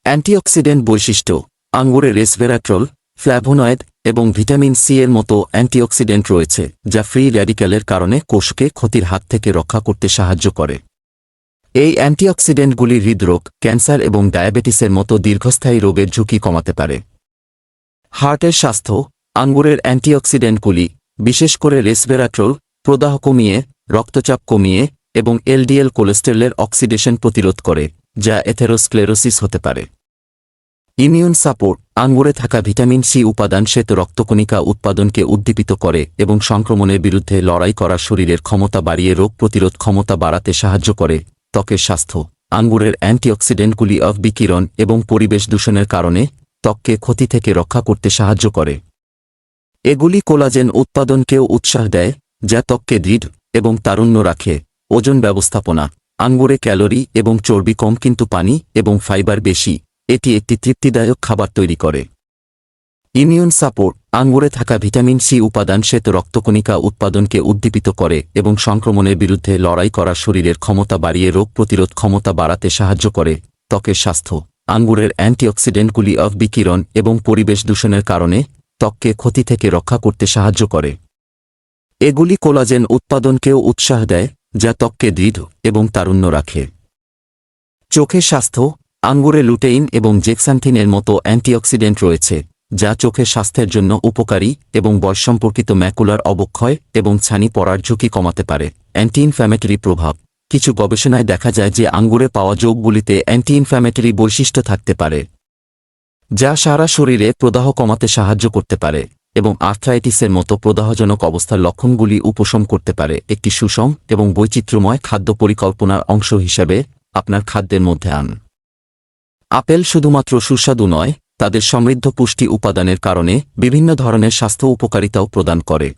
Antioxidant বৈশিষ্ট্য। আঙ্গুরে resveratrol, flavonoid এবং vitamin C এর মতো অ্যান্টিঅক্সিডেন্ট রয়েছে যা ফ্রি র্যাডিক্যালের কারণে কোষকে ক্ষতির হাত থেকে রক্ষা করতে সাহায্য করে। এই অ্যান্টিঅক্সিডেন্টগুলি হৃদরোগ, ক্যান্সার এবং ডায়াবেটিসের মতো দীর্ঘস্থায়ী রোগের ঝুঁকি কমাতে পারে। হার্টের স্বাস্থ্য। আঙ্গুরের অ্যান্টিঅক্সিডেন্টগুলি, বিশেষ করে রেসভেরাট্রল, প্রদাহ কমিয়ে, রক্তচাপ কমিয়ে এবং এলডিএল কোলেস্টেরলের অক্সিডেশন প্রতিরোধ করে, যা এথেরোস্ক্লেরোসিস হতে পারে। Immune support. আঙ্গুরে থাকা ভিটামিন সি উপাদান শ্বেত রক্তকণিকা উৎপাদনকে উদ্দীপিত করে এবং সংক্রমণের বিরুদ্ধে লড়াই করার শরীরের ক্ষমতা বাড়িয়ে রোগ প্রতিরোধ ক্ষমতা বাড়াতে সাহায্য করে। ত্বকের স্বাস্থ্য। আঙ্গুরের অ্যান্টিঅক্সিডেন্টগুলি বিকিরণ এবং পরিবেশ দূষণের কারণে ত্বককে ক্ষতি থেকে রক্ষা করতে সাহায্য করে। এগুলি কোলাজেন উৎপাদনকেও উৎসাহ দেয়, যা ত্বককে দৃঢ় এবং তারুণ্য রাখে। ওজন ব্যবস্থাপনা। আঙ্গুরে ক্যালোরি এবং চর্বি কম কিন্তু পানি এবং ফাইবার বেশি। এটি একটি তৃপ্তিদায়ক খাবার তৈরি করে। Immune support. আঙ্গুরে থাকা ভিটামিন সি উপাদান শ্বেত রক্তকণিকা উৎপাদনকে উদ্দীপিত করে এবং সংক্রমণের বিরুদ্ধে লড়াই করার শরীরের ক্ষমতা বাড়িয়ে রোগ প্রতিরোধ ক্ষমতা বাড়াতে সাহায্য করে। ত্বকের স্বাস্থ্য। আঙ্গুরের অ্যান্টিঅক্সিডেন্টগুলি বিকিরণ এবং পরিবেশ দূষণের কারণে ত্বককে ক্ষতি থেকে রক্ষা করতে সাহায্য করে। এগুলি কোলাজেন উৎপাদনকেও উৎসাহ দেয়, যা ত্বককে দৃঢ় এবং তারুণ্য রাখে। চোখের স্বাস্থ্য। আঙ্গুরে লুটেইন এবং জেক্সান্থিনের মতো অ্যান্টিঅক্সিডেন্ট রয়েছে, যা চোখের স্বাস্থ্যের জন্য উপকারী এবং বয়স সম্পর্কিত ম্যাকুলার অবক্ষয় এবং ছানি পড়ার ঝুঁকি কমাতে পারে। অ্যান্টি ইনফ্ল্যামেটরি প্রভাব। কিছু গবেষণায় দেখা যায় যে আঙ্গুরে পাওয়া যৌগগুলিতে অ্যান্টি ইনফ্ল্যামেটরি বৈশিষ্ট্য থাকতে পারে, যা সারা শরীরে প্রদাহ কমাতে সাহায্য করতে পারে এবং আর্থ্রাইটিসের মতো প্রদাহজনক অবস্থার লক্ষণগুলি উপশম করতে পারে। একটি সুষম এবং বৈচিত্র্যময় খাদ্য পরিকল্পনার অংশ হিসেবে আপনার খাদ্যের মধ্যে আন। আপেল শুধুমাত্র সুস্বাদু নয়, তাদের সমৃদ্ধ পুষ্টি উপাদানের কারণে বিভিন্ন ধরনের স্বাস্থ্য উপকারিতাও প্রদান করে।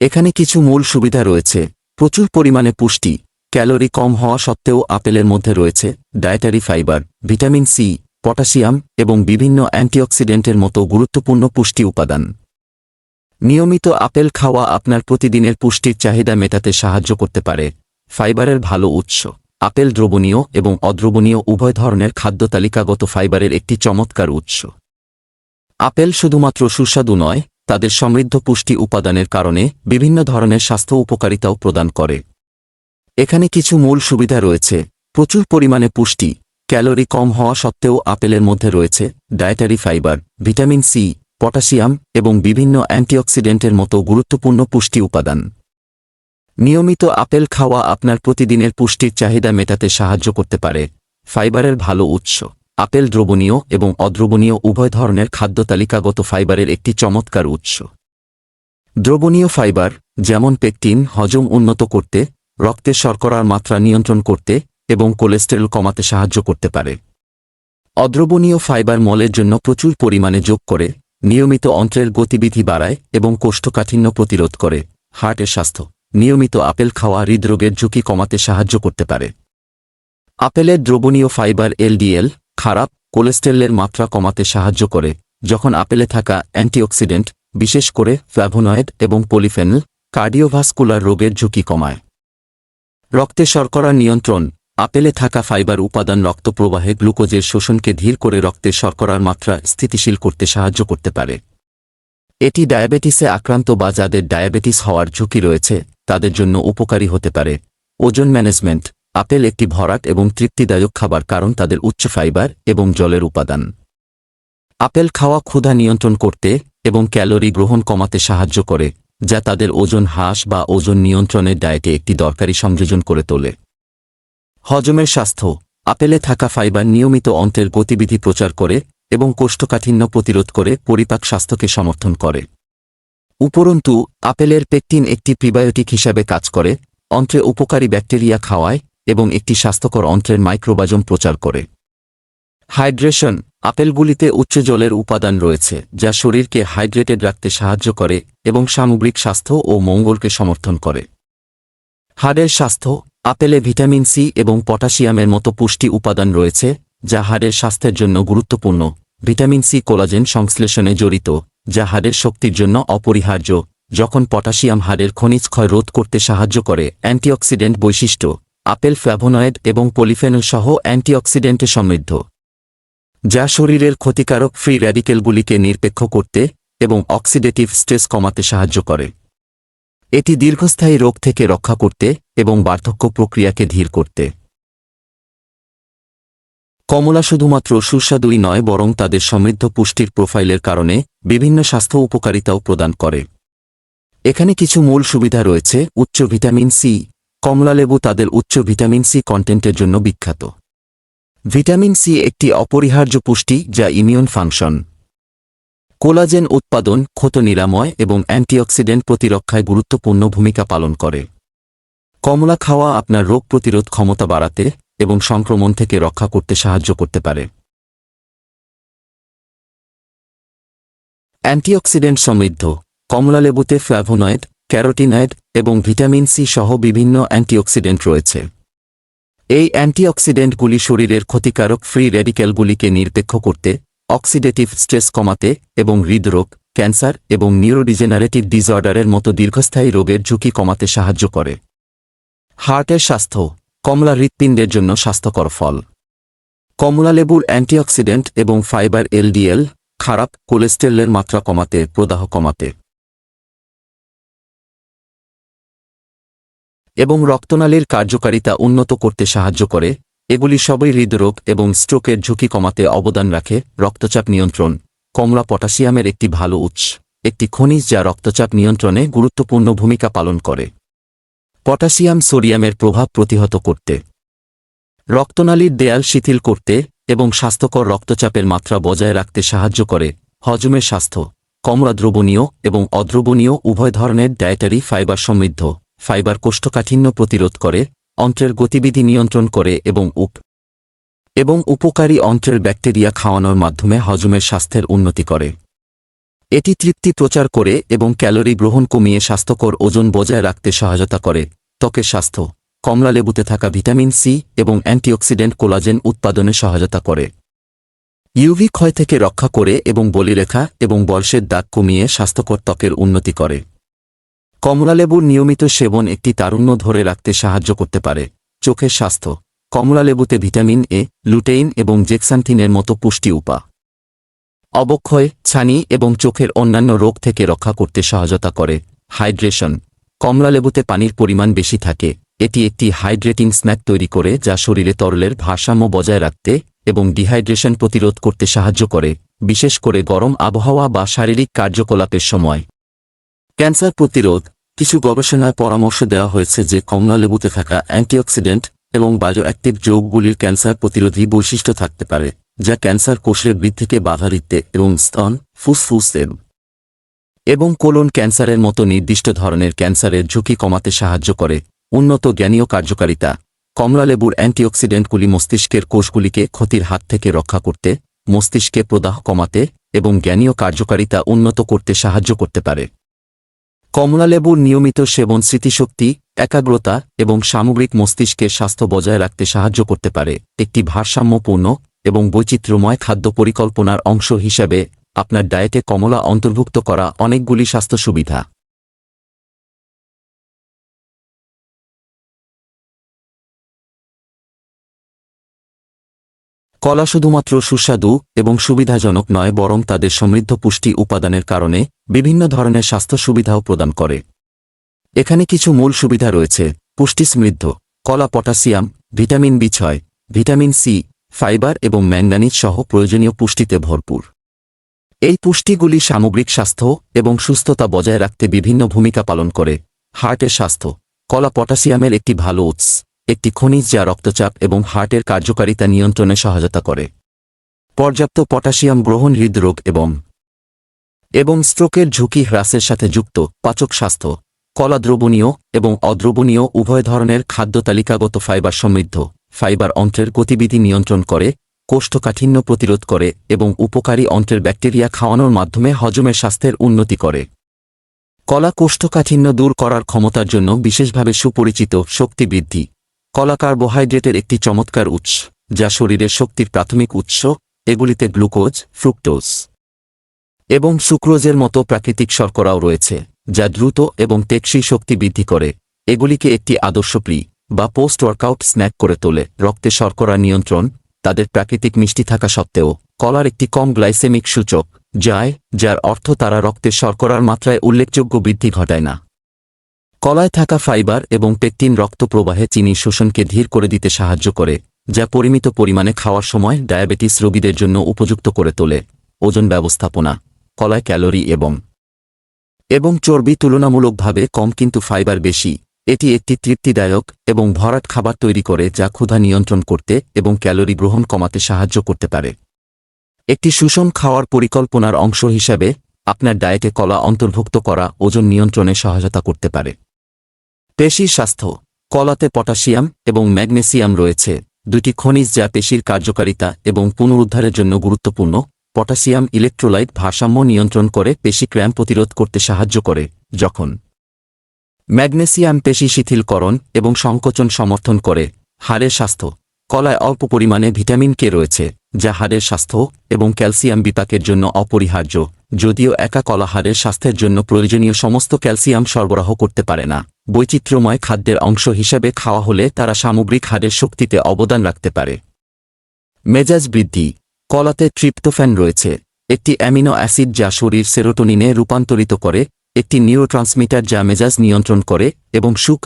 এখানে কিছু মূল সুবিধা রয়েছে। প্রচুর পরিমাণে পুষ্টি। ক্যালোরি কম হওয়া সত্ত্বেও আপেলের মধ্যে রয়েছে dietary fibre, vitamin C, potassium এবং বিভিন্ন অ্যান্টিঅক্সিডেন্টের মতো গুরুত্বপূর্ণ পুষ্টি উপাদান। নিয়মিত আপেল খাওয়া আপনার প্রতিদিনের পুষ্টির চাহিদা মেটাতে সাহায্য করতে পারে। ফাইবারের ভালো উৎস। আপেল দ্রবণীয় এবং অদ্রবণীয় উভয় ধরনের খাদ্য তালিকাগত ফাইবারের একটি চমৎকার উৎস। আপেল শুধুমাত্র সুস্বাদু নয়, তাদের সমৃদ্ধ পুষ্টি উপাদানের কারণে বিভিন্ন ধরনের স্বাস্থ্য উপকারিতাও প্রদান করে। এখানে কিছু মূল সুবিধা রয়েছে। প্রচুর পরিমাণে পুষ্টি। ক্যালোরি কম হওয়া সত্ত্বেও আপেলের মধ্যে রয়েছে dietary fibre, vitamin C, potassium এবং বিভিন্ন অ্যান্টিঅক্সিডেন্টের মতো গুরুত্বপূর্ণ পুষ্টি উপাদান। নিয়মিত আপেল খাওয়া আপনার প্রতিদিনের পুষ্টির চাহিদা মেটাতে সাহায্য করতে পারে। ফাইবারের ভালো উৎস। আপেল দ্রবণীয় এবং অদ্রবণীয় উভয় ধরনের খাদ্য তালিকাগত ফাইবারের একটি চমৎকার উৎস। দ্রবণীয় ফাইবার, যেমন পেকটিন, হজম উন্নত করতে, রক্তের শর্করার মাত্রা নিয়ন্ত্রণ করতে এবং কোলেস্টেরল কমাতে সাহায্য করতে পারে। অদ্রবণীয় ফাইবার মলের জন্য প্রচুর পরিমাণে যোগ করে, নিয়মিত অন্ত্রের গতিবিধি বাড়ায় এবং কোষ্ঠকাঠিন্য প্রতিরোধ করে। হার্টের স্বাস্থ্য। নিয়মিত আপেল খাওয়া হৃদরোগের ঝুঁকি কমাতে সাহায্য করতে পারে। আপেলের দ্রবণীয় ফাইবার এলডিএল, খারাপ কোলেস্টেরলের মাত্রা কমাতে সাহায্য করে, যখন আপেলে থাকা অ্যান্টিঅক্সিডেন্ট, বিশেষ করে ফ্ল্যাভোনয়েড এবং পলিফেনল, কার্ডিওভাস্কুলার রোগের ঝুঁকি কমায়। রক্তে শর্করা নিয়ন্ত্রণ। আপেলে থাকা ফাইবার উপাদান রক্ত প্রবাহে গ্লুকোজের শোষণকে ধীর করে রক্তের শর্করার মাত্রা স্থিতিশীল করতে সাহায্য করতে পারে। এটি ডায়াবেটিসে আক্রান্ত বা যাদের ডায়াবেটিস হওয়ার ঝুঁকি রয়েছে তাদের জন্য উপকারী হতে পারে। ওজন ম্যানেজমেন্ট। আপেল একটি ভরাট এবং তৃপ্তিদায়ক খাবার কারণ তাদের উচ্চ ফাইবার এবং জলের উপাদান। আপেল খাওয়া ক্ষুধা নিয়ন্ত্রণ করতে এবং ক্যালোরি গ্রহণ কমাতে সাহায্য করে, যা তাদের ওজন হ্রাস বা ওজন নিয়ন্ত্রণের ডায়েটে একটি দরকারি সংযোজন করে তোলে। হজমের স্বাস্থ্য। আপেলে থাকা ফাইবার নিয়মিত অন্ত্রের গতিবিধি প্রচার করে এবং কোষ্ঠকাঠিন্য প্রতিরোধ করে পরিপাক স্বাস্থ্যকে সমর্থন করে। উপরন্তু আপেলের পেকটিন একটি প্রিবায়োটিক হিসাবে কাজ করে, অন্ত্রে উপকারী ব্যাকটেরিয়া খাওয়ায় এবং একটি স্বাস্থ্যকর অন্ত্রের মাইক্রোবায়োম প্রচার করে। হাইড্রেশন। আপেলগুলিতে উচ্চ জলের উপাদান রয়েছে, যা শরীরকে হাইড্রেটেড রাখতে সাহায্য করে এবং সামগ্রিক স্বাস্থ্য ও মঙ্গলকে সমর্থন করে। হাড়ের স্বাস্থ্য। আপেলে ভিটামিন সি এবং পটাশিয়ামের মতো পুষ্টি উপাদান রয়েছে, যা হাড়ের স্বাস্থ্যের জন্য গুরুত্বপূর্ণ। ভিটামিন সি কোলাজেন সংশ্লেষণে জড়িত, যা হাড়ের শক্তির জন্য অপরিহার্য, যখন পটাশিয়াম হাড়ের খনিজ ক্ষয় রোধ করতে সাহায্য করে। অ্যান্টিঅক্সিডেন্ট বৈশিষ্ট্য। আপেল ফ্ল্যাভোনয়েড এবং পলিফেনল সহ অ্যান্টিঅক্সিডেন্টে সমৃদ্ধ। যা শরীরের ক্ষতিকারক ফ্রি র্যাডিক্যালগুলিকে নিরপেক্ষ করতে এবং অক্সিডেটিভ স্ট্রেস কমাতে সাহায্য করে। এটি দীর্ঘস্থায়ী রোগ থেকে রক্ষা করতে এবং বার্ধক্য প্রক্রিয়াকে ধীর করতে। কমলা শুধুমাত্র সুস্বাদুই নয় বরং তাদের সমৃদ্ধ পুষ্টির প্রোফাইলের কারণে বিভিন্ন স্বাস্থ্য উপকারিতাও প্রদান করে। এখানে কিছু মূল সুবিধা রয়েছে। উচ্চ ভিটামিন সি। কমলালেবু তাদের উচ্চ ভিটামিন সি কন্টেন্টের জন্য বিখ্যাত। ভিটামিন সি একটি অপরিহার্য পুষ্টি যা ইমিউন ফাংশন, কোলাজেন উৎপাদন, ক্ষত নিরাময় এবং অ্যান্টিঅক্সিডেন্ট প্রতিরক্ষায় গুরুত্বপূর্ণ ভূমিকা পালন করে। কমলা খাওয়া আপনার রোগ প্রতিরোধ ক্ষমতা বাড়াতে এবং সংক্রমণ থেকে রক্ষা করতে সাহায্য করতে পারে। অ্যান্টিঅক্সিডেন্ট সমৃদ্ধ। কমলালেবুতে ফ্ল্যাভোনয়েড, ক্যারোটিনয়েড এবং ভিটামিন সি সহ বিভিন্ন অ্যান্টিঅক্সিডেন্ট রয়েছে। এই অ্যান্টিঅক্সিডেন্টগুলি শরীরের ক্ষতিকারক ফ্রি র্যাডিক্যালগুলিকে নিরপেক্ষ করতে, অক্সিডেটিভ স্ট্রেস কমাতে এবং হৃদরোগ, ক্যান্সার এবং নিউরোডিজেনারেটিভ ডিসঅর্ডারের মতো দীর্ঘস্থায়ী রোগের ঝুঁকি কমাতে সাহায্য করে। হার্টের স্বাস্থ্য। কমলা হৃৎপিণ্ডের জন্য স্বাস্থ্যকর ফল। কমলালেবুর অ্যান্টিঅক্সিডেন্ট এবং ফাইবার এলডিএল খারাপ কোলেস্টেরলের মাত্রা কমাতে, প্রদাহ কমাতে এবং রক্তনালীর কার্যকারিতা উন্নত করতে সাহায্য করে। এগুলি সবই হৃদরোগ এবং স্ট্রোকের ঝুঁকি কমাতে অবদান রাখে। রক্তচাপ নিয়ন্ত্রণ। কমলা পটাশিয়ামের একটি ভালো উৎস, একটি খনিজ যা রক্তচাপ নিয়ন্ত্রণে গুরুত্বপূর্ণ ভূমিকা পালন করে। পটাশিয়াম সোডিয়ামের প্রভাব প্রতিহত করতে, রক্তনালীর দেয়াল শিথিল করতে এবং স্বাস্থ্যকর রক্তচাপের মাত্রা বজায় রাখতে সাহায্য করে। হজমের স্বাস্থ্য। কমলা দ্রবণীয় এবং অদ্রবণীয় উভয় ধরনের ডায়েটারি ফাইবার সমৃদ্ধ। ফাইবার কোষ্ঠকাঠিন্য প্রতিরোধ করে, অন্ত্রের গতিবিধি নিয়ন্ত্রণ করে এবং উপকারী অন্ত্রের ব্যাকটেরিয়া খাওয়ানোর মাধ্যমে হজমের স্বাস্থ্যের উন্নতি করে। এটি তৃপ্তি প্রচার করে এবং ক্যালোরি গ্রহণ কমিয়ে স্বাস্থ্যকর ওজন বজায় রাখতে সহায়তা করে। ত্বকের স্বাস্থ্য। কমলালেবুতে থাকা ভিটামিন সি এবং অ্যান্টিঅক্সিডেন্ট কোলাজেন উৎপাদনে সহায়তা করে, ইউভি ক্ষয় থেকে রক্ষা করে এবং বলিরেখা এবং বয়সের দাগ কমিয়ে স্বাস্থ্যকর ত্বকের উন্নতি করে। কমলালেবুর নিয়মিত সেবন একটি তারুণ্য ধরে রাখতে সাহায্য করতে পারে। চোখের স্বাস্থ্য। কমলালেবুতে ভিটামিন এ, লুটেইন এবং জেক্সান্থিনের মতো পুষ্টি অবক্ষয়, ছানি এবং চোখের অন্যান্য রোগ থেকে রক্ষা করতে সহায়তা করে। হাইড্রেশন। কমলালেবুতে পানির পরিমাণ বেশি থাকে। এটি একটি হাইড্রেটিং স্ন্যাক তৈরি করে যা শরীরে তরলের ভারসাম্য বজায় রাখতে এবং ডিহাইড্রেশন প্রতিরোধ করতে সাহায্য করে, বিশেষ করে গরম আবহাওয়া বা শারীরিক কার্যকলাপের সময়। ক্যান্সার প্রতিরোধ। কিছু গবেষণায় পরামর্শ দেওয়া হয়েছে যে কমলালেবুতে থাকা অ্যান্টিঅক্সিডেন্ট এবং বায়োঅ্যাক্টিভ যৌগগুলির ক্যান্সার প্রতিরোধী বৈশিষ্ট্য থাকতে পারে, যা ক্যান্সার কোষের বৃদ্ধিকে বাধা দিতে এবং স্তন, ফুসফুস এবং কোলন ক্যান্সারের মতো নির্দিষ্ট ধরনের ক্যান্সারের ঝুঁকি কমাতে সাহায্য করে। উন্নত জ্ঞানীয় কার্যকারিতা। কমলালেবুর অ্যান্টিঅক্সিডেন্টগুলি মস্তিষ্কের কোষগুলিকে ক্ষতির হাত থেকে রক্ষা করতে, মস্তিষ্কে প্রদাহ কমাতে এবং জ্ঞানীয় কার্যকারিতা উন্নত করতে সাহায্য করতে পারে। কমলালেবুর নিয়মিত সেবন স্মৃতিশক্তি, একাগ্রতা এবং সামগ্রিক মস্তিষ্কের স্বাস্থ্য বজায় রাখতে সাহায্য করতে পারে। একটি ভারসাম্যপূর্ণ এবং বৈচিত্র্যময় খাদ্য পরিকল্পনার অংশ হিসাবে আপনার ডায়েটে কমলা অন্তর্ভুক্ত করা অনেকগুলি স্বাস্থ্য সুবিধা। কলা শুধুমাত্র সুস্বাদু এবং সুবিধাজনক নয় বরং তাদের সমৃদ্ধ পুষ্টি উপাদানের কারণে বিভিন্ন ধরনের স্বাস্থ্য সুবিধাও প্রদান করে। এখানে কিছু মূল সুবিধা রয়েছে। পুষ্টি সমৃদ্ধ। কলা পটাশিয়াম, ভিটামিন বি6, ভিটামিন সি, ফাইবার এবং ম্যাঙ্গানিজ সহ প্রয়োজনীয় পুষ্টিতে ভরপুর। এই পুষ্টিগুলি সামগ্রিক স্বাস্থ্য এবং সুস্থতা বজায় রাখতে বিভিন্ন ভূমিকা পালন করে। হার্টের স্বাস্থ্য। কলা পটাশিয়ামের একটি ভালো উৎস, একটি খনিজ যা রক্তচাপ এবং হার্টের কার্যকারিতা নিয়ন্ত্রণে সহায়তা করে। পর্যাপ্ত পটাশিয়াম গ্রহণ হৃদরোগ এবং স্ট্রোকের ঝুঁকি হ্রাসের সাথে যুক্ত। পাচক স্বাস্থ্য। কলা দ্রবণীয় এবং অদ্রবণীয় উভয় ধরনের খাদ্য তালিকাগত ফাইবার সমৃদ্ধ। ফাইবার অন্ত্রের গতিবিধি নিয়ন্ত্রণ করে, কোষ্ঠকাঠিন্য প্রতিরোধ করে এবং উপকারী অন্ত্রের ব্যাকটেরিয়া খাওয়ানোর মাধ্যমে হজমের স্বাস্থ্যের উন্নতি করে। কলা কোষ্ঠকাঠিন্য দূর করার ক্ষমতার জন্য বিশেষভাবে সুপরিচিত। শক্তি বৃদ্ধি। কলা কার্বোহাইড্রেটের একটি চমৎকার উৎস, যা শরীরের শক্তির প্রাথমিক উৎস। এগুলিতে গ্লুকোজ, ফ্রুক্টোজ এবং সুক্রোজের মতো প্রাকৃতিক শর্করাও রয়েছে, যা দ্রুত এবং টেকসই শক্তি বৃদ্ধি করে। এগুলিকে একটি আদর্শ প্রি বা পোস্ট ওয়ার্কআউট স্ন্যাক করে তোলে। রক্তে শর্করা নিয়ন্ত্রণ। তাদের প্রাকৃতিক মিষ্টি থাকা সত্ত্বেও কলার একটি কম গ্লাইসেমিক সূচক যার অর্থ তারা রক্তে শর্করার মাত্রায় উল্লেখযোগ্য বৃদ্ধি ঘটায় না। কলায় থাকা ফাইবার এবং পেকটিন রক্ত প্রবাহে চিনি শোষণকে ধীর করে দিতে সাহায্য করে, যা পরিমিত পরিমাণে খাওয়ার সময় ডায়াবেটিস রোগীদের জন্য উপযুক্ত করে তোলে। ওজন ব্যবস্থাপনা। কলায় ক্যালোরি এবং চর্বি তুলনামূলকভাবে কম কিন্তু ফাইবার বেশি। এটি একটি তৃপ্তিদায়ক এবং ভরাট খাবার তৈরি করে যা ক্ষুধা নিয়ন্ত্রণ করতে এবং ক্যালোরি গ্রহণ কমাতে সাহায্য করতে পারে। একটি সুষম খাওয়ার পরিকল্পনার অংশ হিসাবে আপনার ডায়েটে কলা অন্তর্ভুক্ত করা ওজন নিয়ন্ত্রণে সহায়তা করতে পারে। পেশি স্বাস্থ্য। কলাতে পটাশিয়াম এবং ম্যাগনেসিয়াম রয়েছে, দুটি খনিজ যা পেশির কার্যকারিতা এবং পুনরুদ্ধারের জন্য গুরুত্বপূর্ণ। পটাশিয়াম ইলেকট্রোলাইট ভারসাম্য নিয়ন্ত্রণ করে পেশি ক্র্যাম্প প্রতিরোধ করতে সাহায্য করে, যখন ম্যাগনেসিয়াম পেশি শিথিলকরণ এবং সংকোচন সমর্থন করে। হাড়ের স্বাস্থ্য। কলায় অল্প পরিমাণে ভিটামিন কে রয়েছে, যা হাড়ের স্বাস্থ্য এবং ক্যালসিয়াম বিপাকের জন্য অপরিহার্য, যদিও একা কলা হাড়ের স্বাস্থ্যের জন্য প্রয়োজনীয় সমস্ত ক্যালসিয়াম সরবরাহ করতে পারে না। বৈচিত্র্যময় খাদ্যের অংশ হিসাবে খাওয়া হলে তারা সামগ্রিক হাড়ের শক্তিতে অবদান রাখতে পারে। মেজাজ বৃদ্ধি। কলাতে ট্রিপ্টোফ্যান রয়েছে, একটি অ্যামিনো অ্যাসিড যা শরীর সেরোটোনিনে রূপান্তরিত করে, একটি নিউরোট্রান্সমিটার যা মেজাজ নিয়ন্ত্রণ করে এবং সুখ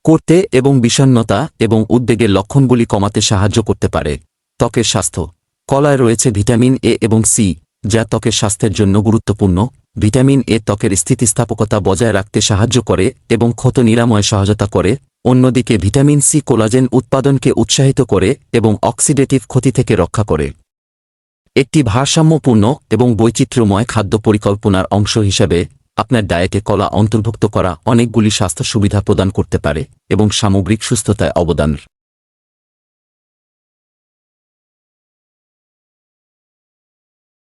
করতে এবং বিষণ্ণতা এবং উদ্বেগের লক্ষণগুলি কমাতে সাহায্য করতে পারে। ত্বকের স্বাস্থ্য। কলায় রয়েছে ভিটামিন এ এবং সি, যা ত্বকের স্বাস্থ্যের জন্য গুরুত্বপূর্ণ। ভিটামিন এ ত্বকের স্থিতিস্থাপকতা বজায় রাখতে সাহায্য করে এবং ক্ষত নিরাময়ে সহায়তা করে। অন্যদিকে ভিটামিন সি কোলাজেন উৎপাদনকে উৎসাহিত করে এবং অক্সিডেটিভ ক্ষতি থেকে রক্ষা করে। একটি ভারসাম্যপূর্ণ এবং বৈচিত্র্যময় খাদ্য পরিকল্পনার অংশ হিসাবে আপনার ডায়েটে কলা অন্তর্ভুক্ত করা অনেকগুলি স্বাস্থ্য সুবিধা প্রদান করতে পারে এবং সামগ্রিক সুস্থতায় অবদান